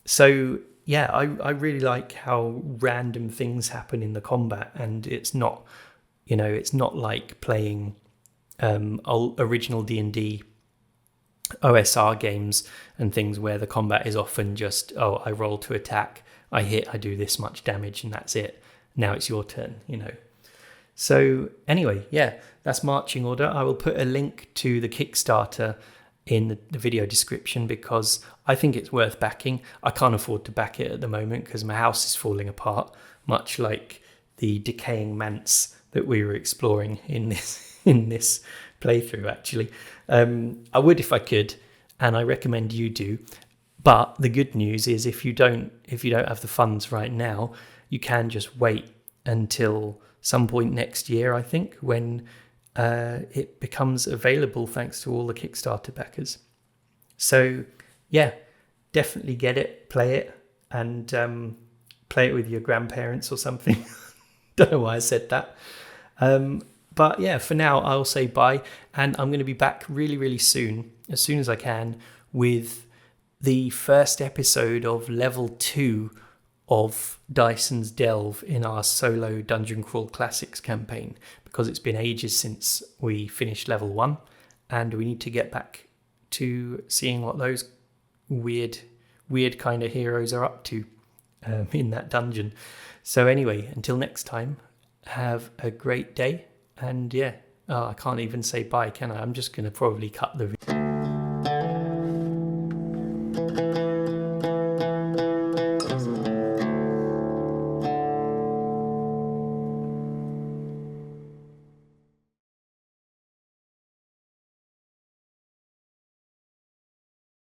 Speaker 1: So yeah, I really like how random things happen in the combat, and it's not, you know, it's not like playing original D&D OSR games and things where the combat is often just, oh, I roll to attack, I hit, I do this much damage, and that's it. Now it's your turn, you know. So anyway, yeah, that's Marching Order. I will put a link to the Kickstarter in the video description, because I think it's worth backing. I can't afford to back it at the moment because my house is falling apart, much like the decaying manse that we were exploring in this playthrough, actually. I would if I could, and I recommend you do. But the good news is, if you don't have the funds right now, you can just wait until some point next year, I think, when it becomes available thanks to all the Kickstarter backers. So yeah, definitely get it, play it, and play it with your grandparents or something. Don't know why I said that. But yeah, for now, I'll say bye, and I'm going to be back really, really soon as I can, with the first episode of level 2 of Dyson's Delve in our solo Dungeon Crawl Classics campaign, because it's been ages since we finished level 1, and we need to get back to seeing what those weird kind of heroes are up to in that dungeon. So anyway, until next time, have a great day, and yeah, I can't even say bye, can I? I'm just going to probably cut the video.